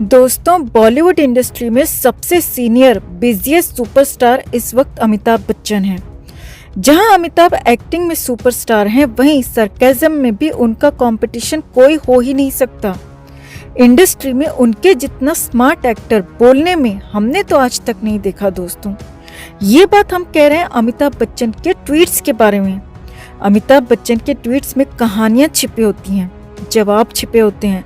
दोस्तों, बॉलीवुड इंडस्ट्री में सबसे सीनियर बिजिएस्ट सुपरस्टार इस वक्त अमिताभ बच्चन हैं। जहां अमिताभ एक्टिंग में सुपरस्टार हैं, वहीं सरकाज़म में भी उनका कंपटीशन कोई हो ही नहीं सकता। इंडस्ट्री में उनके जितना स्मार्ट एक्टर बोलने में हमने तो आज तक नहीं देखा। दोस्तों, ये बात हम कह रहे हैं अमिताभ बच्चन के ट्वीट्स के बारे में। अमिताभ बच्चन के ट्वीट्स में कहानियां छिपी होती हैं, जवाब छिपे होते हैं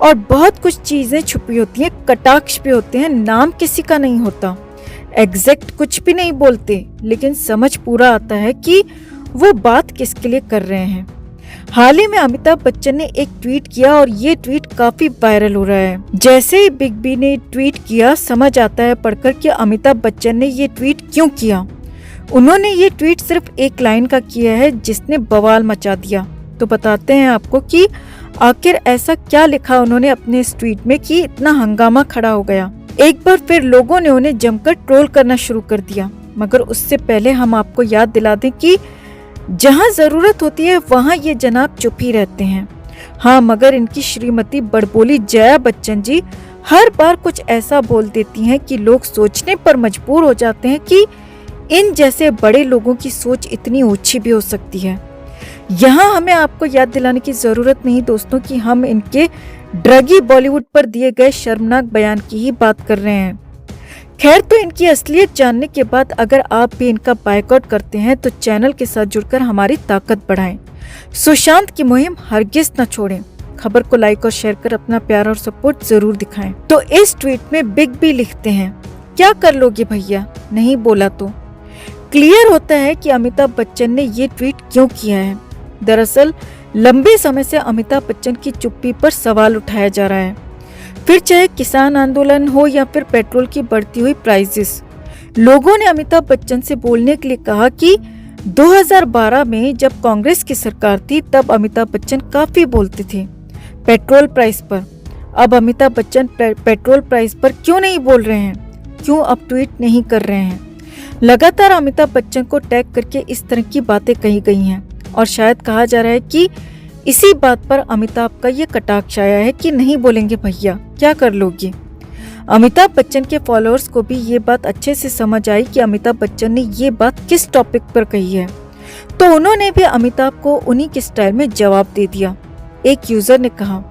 और बहुत कुछ चीजें छुपी होती हैं, कटाक्ष भी होते हैं। नाम किसी का नहीं होता, एग्जैक्ट कुछ भी नहीं बोलते, लेकिन समझ पूरा आता है कि वो बात किसके लिए कर रहे हैं। हाल ही में अमिताभ बच्चन ने एक ट्वीट किया और ये ट्वीट काफी वायरल हो रहा है। जैसे ही बिग बी ने ट्वीट किया, समझ आता है पढ़कर कि अमिताभ बच्चन ने ये ट्वीट क्यों किया। उन्होंने ये ट्वीट सिर्फ एक लाइन का किया है जिसने बवाल मचा दिया। तो बताते हैं आपको कि आखिर ऐसा क्या लिखा उन्होंने अपने इस ट्वीट में कि इतना हंगामा खड़ा हो गया। एक बार फिर लोगों ने उन्हें जमकर ट्रोल करना शुरू कर दिया, मगर उससे पहले हम आपको याद दिला दें कि जहां जरूरत होती है वहां ये जनाब चुप ही रहते हैं। हाँ, मगर इनकी श्रीमती बड़बोली जया बच्चन जी हर बार कुछ ऐसा बोल देती हैं कि लोग सोचने पर मजबूर हो जाते हैं कि इन जैसे बड़े लोगों की सोच इतनी ऊंची भी हो सकती है। यहाँ हमें आपको याद दिलाने की जरूरत नहीं दोस्तों कि हम इनके ड्रगी बॉलीवुड पर दिए गए शर्मनाक बयान की ही बात कर रहे हैं। खैर, तो इनकी असलियत जानने के बाद अगर आप भी इनका बायकॉट करते हैं तो चैनल के साथ जुड़कर हमारी ताकत बढ़ाएं। सुशांत की मुहिम हरगिज न छोड़ें। खबर को लाइक और शेयर कर अपना प्यार और सपोर्ट जरूर दिखाएं। तो इस ट्वीट में बिग बी लिखते हैं, क्या कर लोगे भैया, नहीं बोला तो। क्लियर होता है कि अमिताभ बच्चन ने ये ट्वीट क्यों किया है। दरअसल लंबे समय से अमिताभ बच्चन की चुप्पी पर सवाल उठाया जा रहा है, फिर चाहे किसान आंदोलन हो या फिर पेट्रोल की बढ़ती हुई प्राइसेस। लोगों ने अमिताभ बच्चन से बोलने के लिए कहा कि 2012 में जब कांग्रेस की सरकार थी तब अमिताभ बच्चन काफी बोलते थे पेट्रोल प्राइस पर। अब अमिताभ बच्चन पेट्रोल प्राइस पर क्यों नहीं बोल रहे हैं, क्यों अब ट्वीट नहीं कर रहे हैं। लगातार अमिताभ बच्चन को टैग करके इस तरह की बातें कही गई हैं और शायद कहा जा रहा है कि इसी बात पर अमिताभ का ये कटाक्ष आया है कि नहीं बोलेंगे भैया, क्या कर लोगे। अमिताभ बच्चन के फॉलोअर्स को भी ये बात अच्छे से समझ आई कि अमिताभ बच्चन ने ये बात किस टॉपिक पर कही है, तो उन्होंने भी अमिताभ को उन्हीं के स्टाइल में जवाब दे दिया। एक यूजर ने कहा,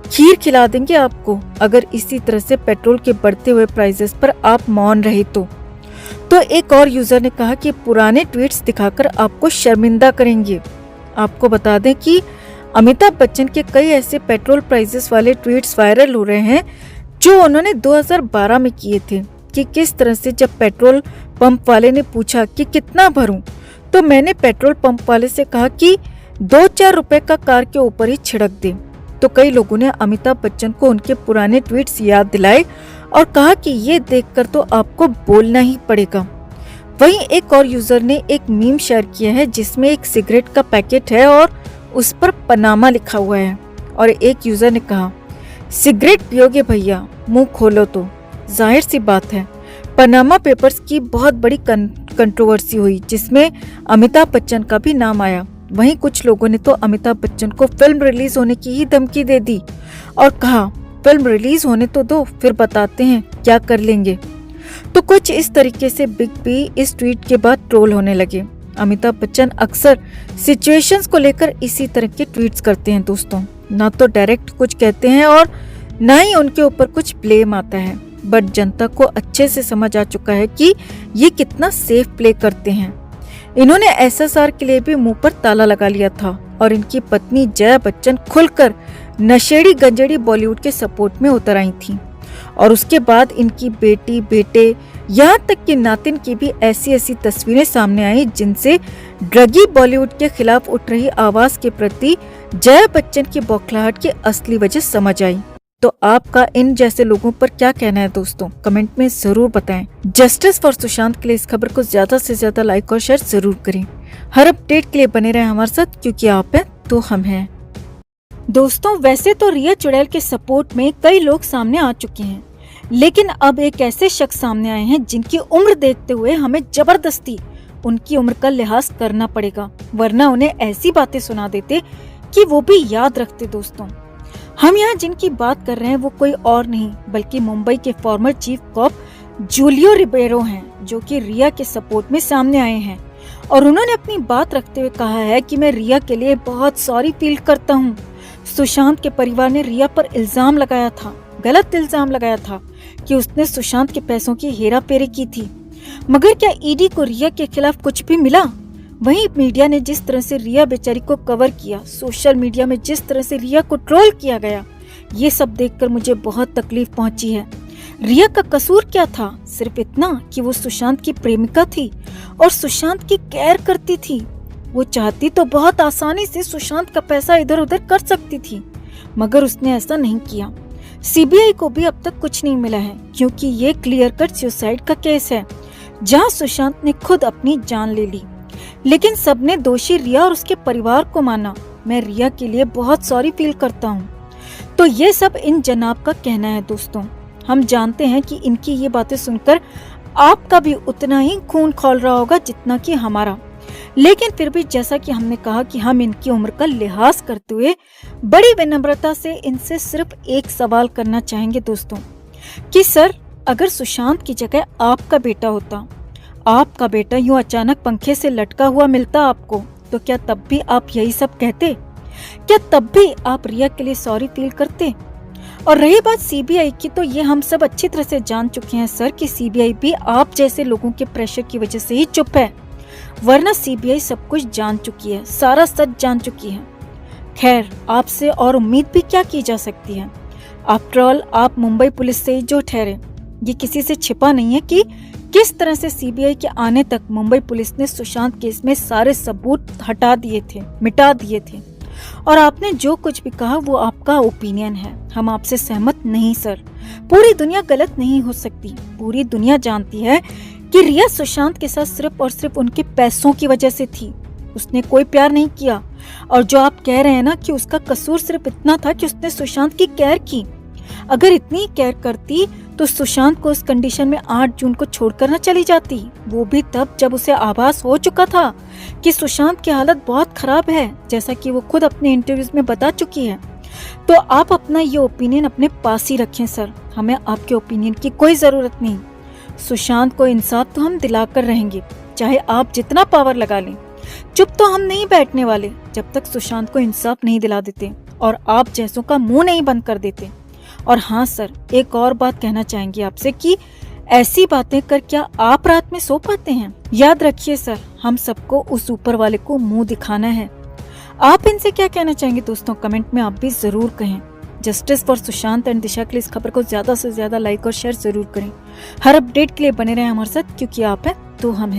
खीर खिला देंगे आपको अगर इसी तरह से पेट्रोल के बढ़ते हुए प्राइसेस पर आप मौन रहे तो एक और यूजर ने कहा कि पुराने ट्वीट्स दिखाकर आपको शर्मिंदा करेंगे। आपको बता दें कि अमिताभ बच्चन के कई ऐसे पेट्रोल प्राइसेस वाले ट्वीट्स वायरल हो रहे हैं जो उन्होंने 2012 में किए थे कि किस तरह से जब पेट्रोल पंप वाले ने पूछा कि कितना भरूं, तो मैंने पेट्रोल पंप वाले से कहा कि 2-4 रुपए का कार के ऊपर ही छिड़क दे। तो कई लोगों ने अमिताभ बच्चन को उनके पुराने ट्वीट्स याद दिलाए और कहा कि ये देखकर तो आपको बोलना ही पड़ेगा। वहीं एक और यूजर ने एक मीम शेयर किया है जिसमें एक सिगरेट का पैकेट है और उस पर पनामा लिखा हुआ है और एक यूजर ने कहा, सिगरेट पियोगे भैया, मुंह खोलो। तो जाहिर सी बात है, पनामा पेपर्स की बहुत बड़ी कंट्रोवर्सी हुई जिसमें अमिताभ बच्चन का भी नाम आया। वहीं कुछ लोगों ने तो अमिताभ बच्चन को फिल्म रिलीज होने की ही धमकी दे दी और कहा, फिल्म रिलीज होने तो दो, फिर बताते हैं क्या कर लेंगे। तो कुछ इस तरीके से बिग बी इस ट्वीट के बाद ट्रोल होने लगे। अमिताभ बच्चन अक्सर सिचुएशंस को लेकर इसी तरह के ट्वीट्स करते हैं दोस्तों, ना तो डायरेक्ट कुछ कहते हैं और ना ही उनके ऊपर कुछ ब्लेम आता है, बट जनता को अच्छे से समझ आ चुका है कि ये कितना सेफ प्ले करते हैं। इन्होंने एसएसआर के लिए भी मुंह पर ताला लगा लिया था और इनकी पत्नी जया बच्चन खुलकर नशेड़ी गंजेड़ी बॉलीवुड के सपोर्ट में उतर आई थी और उसके बाद इनकी बेटी, बेटे, यहाँ तक कि नातिन की भी ऐसी तस्वीरें सामने आई जिनसे ड्रगी बॉलीवुड के खिलाफ उठ रही आवाज के प्रति जया बच्चन की बौखलाहट की असली वजह समझ आई। तो आपका इन जैसे लोगों पर क्या कहना है दोस्तों, कमेंट में जरूर बताएं। जस्टिस फॉर सुशांत के लिए इस खबर को ज्यादा से ज्यादा लाइक और शेयर जरूर करें। हर अपडेट के लिए बने रहें हमारे साथ, क्योंकि आप हैं तो हम हैं। दोस्तों, वैसे तो रिया चुड़ैल के सपोर्ट में कई लोग सामने आ चुके हैं, लेकिन अब एक ऐसे शख्स सामने आए हैं जिनकी उम्र देखते हुए हमें जबरदस्ती उनकी उम्र का लिहाज करना पड़ेगा, वरना उन्हें ऐसी बातें सुना देते कि वो भी याद रखते। दोस्तों, हम यहाँ जिनकी बात कर रहे हैं वो कोई और नहीं बल्कि मुंबई के former chief cop Julio Ribeiro हैं, जो कि रिया के सपोर्ट में सामने आए हैं। और उन्होंने अपनी बात रखते हुए कहा है कि मैं रिया के लिए बहुत सॉरी फील करता हूँ। सुशांत के परिवार ने रिया पर इल्जाम लगाया था, गलत इल्जाम लगाया था कि उसने सुशांत के पैसों की हेराफेरी की थी। मगर क्या ईडी को रिया के खिलाफ कुछ भी मिला? वहीं मीडिया ने जिस तरह से रिया बेचारी को कवर किया, सोशल मीडिया में जिस तरह से रिया को ट्रोल किया गया, ये सब देखकर मुझे बहुत तकलीफ पहुंची है। रिया का कसूर क्या था? सिर्फ इतना कि वो सुशांत की प्रेमिका थी और सुशांत की केयर करती थी। वो चाहती तो बहुत आसानी से सुशांत का पैसा इधर उधर कर सकती थी, मगर उसने ऐसा नहीं किया। सीबीआई को भी अब तक कुछ नहीं मिला है, क्योंकि ये क्लियर कट सुसाइड का केस है जहां सुशांत ने खुद अपनी जान ले ली। लेकिन सबने दोषी रिया और उसके परिवार को माना। मैं रिया के लिए बहुत सॉरी फील करता हूँ। तो ये सब इन जनाब का कहना है दोस्तों। हम जानते हैं कि इनकी ये बातें सुनकर आपका भी उतना ही खून खौल रहा होगा जितना कि हमारा। लेकिन फिर भी जैसा कि हमने कहा कि हम इनकी उम्र का लिहाज करते हुए बड़ी विनम्रता से इनसे सिर्फ एक सवाल करना चाहेंगे दोस्तों, कि सर, अगर सुशांत की जगह आपका बेटा होता, आपका बेटा यूं अचानक पंखे से लटका हुआ मिलता आपको, तो क्या तब भी आप यही सब कहते? क्या तब भी आप रिया के लिए सॉरी फील करते? और रही बात सीबीआई की, तो ये हम सब अच्छी तरह से जान चुके हैं सर कि सीबीआई भी आप जैसे लोगों के प्रेशर की वजह से ही चुप है, वरना सीबीआई सब कुछ जान चुकी है, सारा सच जान चुकी है। खैर, आपसे और उम्मीद भी क्या की जा सकती है? आफ्टर ऑल आप मुंबई पुलिस से ही जो ठहरे। ये किसी से छिपा नहीं है कि किस तरह से सीबीआई के आने तक मुंबई पुलिस ने सुशांत केस में सारे सबूत हटा दिए थे, मिटा दिए थे। और आपने जो कुछ भी कहा वो आपका ओपिनियन है, हम आपसे सहमत नहीं सर। पूरी दुनिया गलत नहीं हो सकती। पूरी दुनिया जानती है कि रिया सुशांत के साथ सिर्फ और सिर्फ उनके पैसों की वजह से थी। उसने कोई प्यार नहीं किया। और जो आप कह रहे हैं ना कि उसका कसूर सिर्फ इतना था कि उसने सुशांत की केयर की, अगर इतनी केयर करती तो सुशांत को उस कंडीशन में 8 जून को छोड़कर न चली जाती, वो भी तब जब उसे आभास हो चुका था कि सुशांत की हालत बहुत खराब है, जैसा कि वो खुद अपने इंटरव्यूज में बता चुकी है। तो आप अपना ये ओपिनियन अपने पास ही रखें सर, हमें आपके ओपिनियन की कोई जरूरत नहीं। सुशांत को इंसाफ तो हम दिलाकर रहेंगे, चाहे आप जितना पावर लगा लें। चुप तो हम नहीं बैठने वाले जब तक सुशांत को इंसाफ नहीं दिला देते और आप जैसों का मुंह नहीं बंद कर देते। और हाँ सर, एक और बात कहना चाहेंगे आपसे कि ऐसी बातें कर क्या आप रात में सो पाते हैं? याद रखिए सर, हम सबको उस ऊपर वाले को मुंह दिखाना है। आप इनसे क्या कहना चाहेंगे दोस्तों? कमेंट में आप भी जरूर कहें। जस्टिस फॉर सुशांत एंड दिशा के लिए इस खबर को ज्यादा से ज्यादा लाइक और शेयर जरूर करें। हर अपडेट के लिए बने रहें हमारे साथ, क्योंकि आप हैं तो हम हैं।